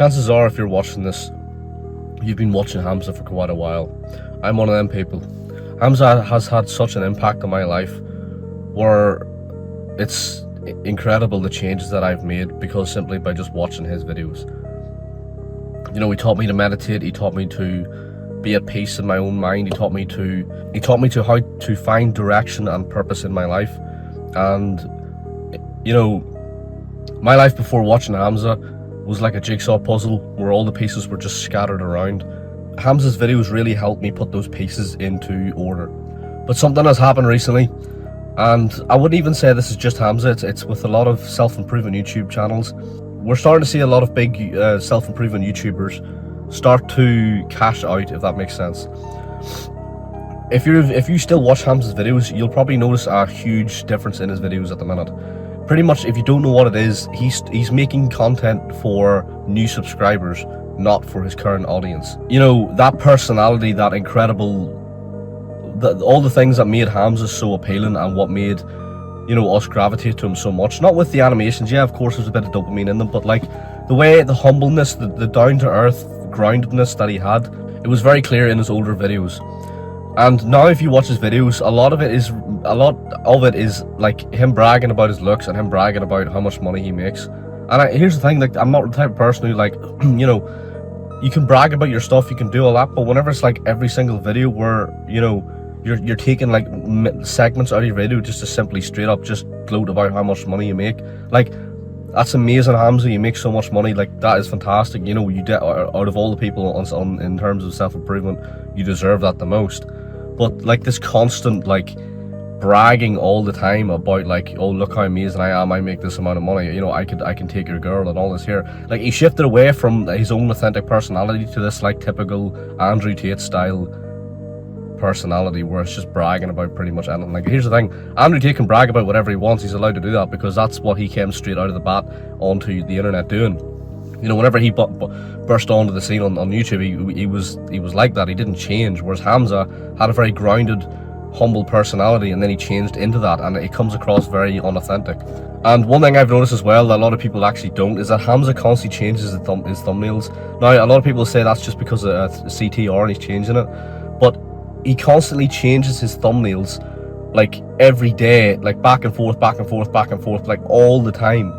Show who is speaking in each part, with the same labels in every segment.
Speaker 1: Chances are, if you're watching this, you've been watching Hamza for quite a while. I'm one of them people. Hamza has had such an impact on my life where it's incredible the changes that I've made because simply by just watching his videos. You know, he taught me to meditate, he taught me to be at peace in my own mind, he taught me to how to find direction and purpose in my life. And you know, my life before watching Hamza was like a jigsaw puzzle where all the pieces were just scattered around. Hamza's videos really helped me put those pieces into order. But something has happened recently, and I wouldn't even say this is just Hamza, it's with a lot of self-improvement YouTube channels. We're starting to see a lot of big self-improvement YouTubers start to cash out, if that makes sense. If you still watch Hamza's videos, you'll probably notice a huge difference in his videos at the minute. Pretty much, if you don't know what it is, he's making content for new subscribers, not for his current audience. You know, that personality, that incredible, all the things that made Hamza so appealing and what made, you know, us gravitate to him so much. Not with the animations, yeah, of course there's a bit of dopamine in them, but like the way, the humbleness, the down-to-earth groundedness that he had, it was very clear in his older videos. And now if you watch his videos, a lot of it is like him bragging about his looks and him bragging about how much money he makes. And here's the thing, like, I'm not the type of person who, like, you know, you can brag about your stuff, you can do all that, but whenever it's like every single video where, you know, you're taking like segments out of your video just to simply straight up just gloat about how much money you make, like, that's amazing, Hamza, you make so much money, like, that is fantastic. You know, you out of all the people in terms of self-improvement, you deserve that the most. But like this constant like bragging all the time about like, oh, look how amazing I am, I make this amount of money, you know, I can take your girl and all this here. Like, he shifted away from his own authentic personality to this like typical Andrew Tate style personality where it's just bragging about pretty much anything. Like, here's the thing, Andrew Tate can brag about whatever he wants, he's allowed to do that because that's what he came straight out of the bat onto the internet doing. You know, whenever he burst onto the scene on YouTube, he was like that, he didn't change, whereas Hamza had a very grounded, humble personality, and then he changed into that, and it comes across very unauthentic. And one thing I've noticed as well that a lot of people actually don't is that Hamza constantly changes his thumbnails. Now, a lot of people say that's just because of CTR and he's changing it, but he constantly changes his thumbnails like every day, like back and forth, like all the time.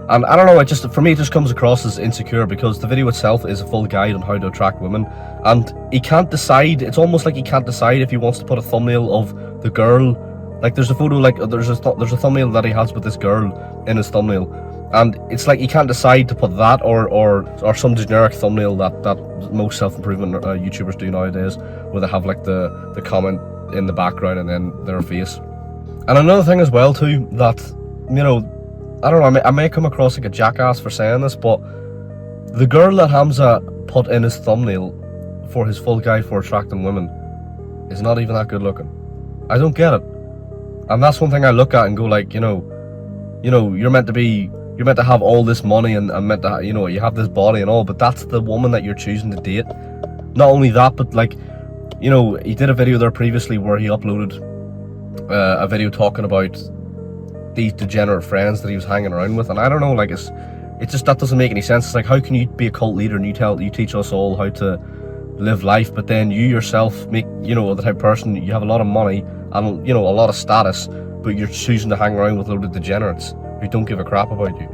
Speaker 1: And I don't know, for me it just comes across as insecure because the video itself is a full guide on how to attract women, and he can't decide. It's almost like he can't decide if he wants to put a thumbnail of the girl. Like, there's a photo, like there's a thumbnail that he has with this girl in his thumbnail, and it's like he can't decide to put that or some generic thumbnail that most self-improvement YouTubers do nowadays, where they have like the comment in the background and then their face. And another thing as well too, that, you know, I don't know, I may come across like a jackass for saying this, but the girl that Hamza put in his thumbnail for his full guide for attracting women is not even that good looking. I don't get it. And that's one thing I look at and go like, you know, you're meant to have all this money and meant to, you know, you have this body and all, but that's the woman that you're choosing to date. Not only that, but like, you know, he did a video there previously where he uploaded a video talking about these degenerate friends that he was hanging around with, and I don't know, like, it's just, that doesn't make any sense. It's like, how can you be a cult leader and you teach us all how to live life, but then you yourself make, you know, the type of person, you have a lot of money and, you know, a lot of status, but you're choosing to hang around with loaded degenerates who don't give a crap about you.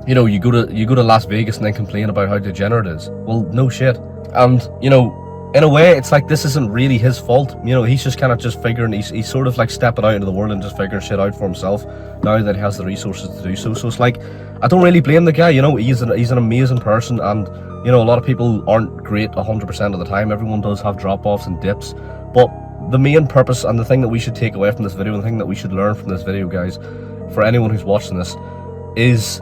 Speaker 1: You know, you go to Las Vegas and then complain about how degenerate it is. Well, no shit. And, you know, in a way, it's like this isn't really his fault. You know, he's just kind of just figuring, he's sort of like stepping out into the world and just figuring shit out for himself now that he has the resources to do so. So it's like, I don't really blame the guy, you know, he's an amazing person, and, you know, a lot of people aren't great 100% of the time. Everyone does have drop-offs and dips, but the main purpose and the thing that we should take away from this video, and the thing that we should learn from this video, guys, for anyone who's watching this, is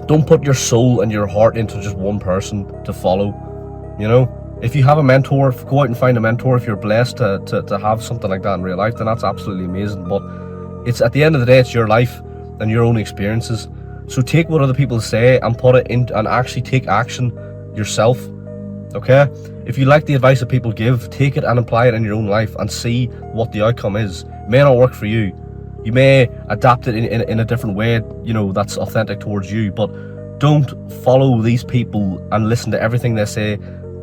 Speaker 1: don't put your soul and your heart into just one person to follow. You know, if you have a mentor, go out and find a mentor. If you're blessed to have something like that in real life, then that's absolutely amazing. But it's, at the end of the day, it's your life and your own experiences. So take what other people say and put it in, and actually take action yourself. Okay? If you like the advice that people give, take it and apply it in your own life and see what the outcome is. It may not work for you. You may adapt it in a different way, you know, that's authentic towards you, but don't follow these people and listen to everything they say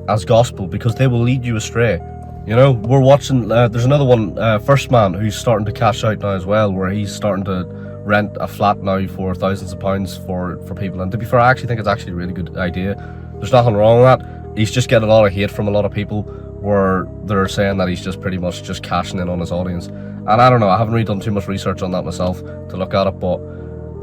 Speaker 1: as gospel, because they will lead you astray. You know, we're watching, there's another one, First Man, who's starting to cash out now as well, where he's starting to rent a flat now for thousands of pounds for people. And to be fair, I actually think it's actually a really good idea. There's nothing wrong with that. He's just getting a lot of hate from a lot of people, where they're saying that he's just pretty much just cashing in on his audience. And I don't know, I haven't really done too much research on that myself to look at it, but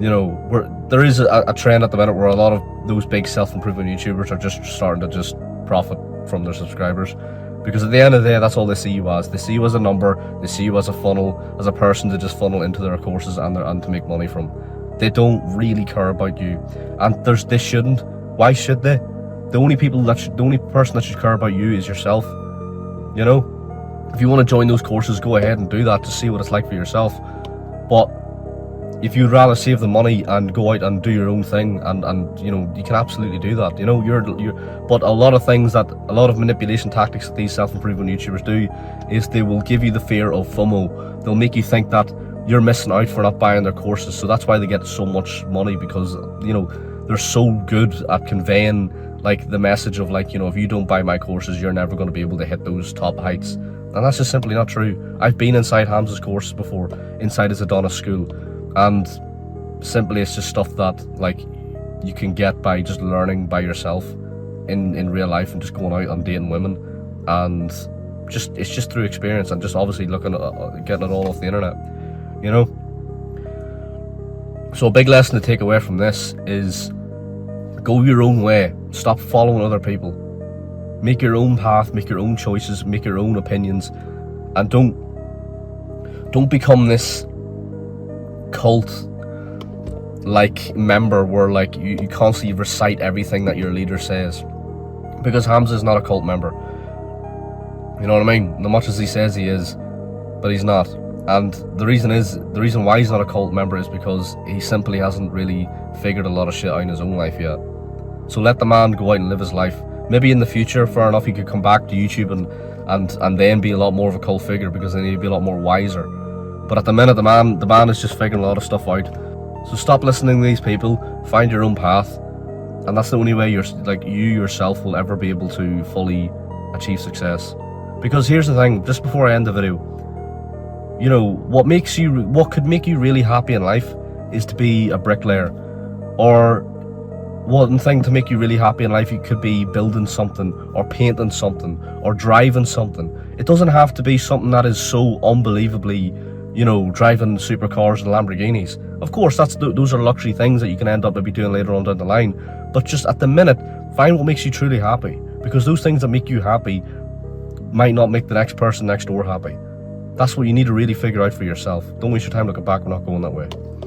Speaker 1: you know, there is a trend at the minute where a lot of those big self-improvement YouTubers are just starting to just profit from their subscribers. Because at the end of the day, that's all they see you as. They see you as a number, they see you as a funnel, as a person to just funnel into their courses and to make money from. They don't really care about you. And they shouldn't. Why should they? The only person that should care about you is yourself. You know? If you want to join those courses, go ahead and do that to see what it's like for yourself. But if you'd rather save the money and go out and do your own thing, and you know, you can absolutely do that. You know, but a lot of manipulation tactics that these self-improvement YouTubers do is they will give you the fear of FOMO. They'll make you think that you're missing out for not buying their courses. So that's why they get so much money, because, you know, they're so good at conveying like the message of like, you know, if you don't buy my courses, you're never going to be able to hit those top heights. And that's just simply not true. I've been inside Hamza's courses before, inside his Adonis school. And simply it's just stuff that like you can get by just learning by yourself in real life, and just going out and dating women, and it's just through experience, and just obviously looking at getting it all off the internet, you know. So a big lesson to take away from this is go your own way. Stop following other people. Make your own path, make your own choices, make your own opinions, and don't become this cult like member where like you constantly recite everything that your leader says, because Hamza is not a cult member. You know what I mean? As much as he says he is, but he's not. And the reason why he's not a cult member is because he simply hasn't really figured a lot of shit out in his own life yet. So let the man go out and live his life. Maybe in the future, fair enough, he could come back to YouTube and then be a lot more of a cult figure, because then he'd be a lot more wiser. But at the minute, the man is just figuring a lot of stuff out. So stop listening to these people, find your own path, and that's the only way you yourself will ever be able to fully achieve success. Because here's the thing, just before I end the video, you know, what could make you really happy in life is to be a bricklayer. Or one thing to make you really happy in life, you could be building something, or painting something, or driving something. It doesn't have to be something that is so unbelievably, you know, driving supercars and Lamborghinis. Of course, those are luxury things that you can end up maybe doing later on down the line. But just at the minute, find what makes you truly happy. Because those things that make you happy might not make the next person next door happy. That's what you need to really figure out for yourself. Don't waste your time looking back. We're not going that way.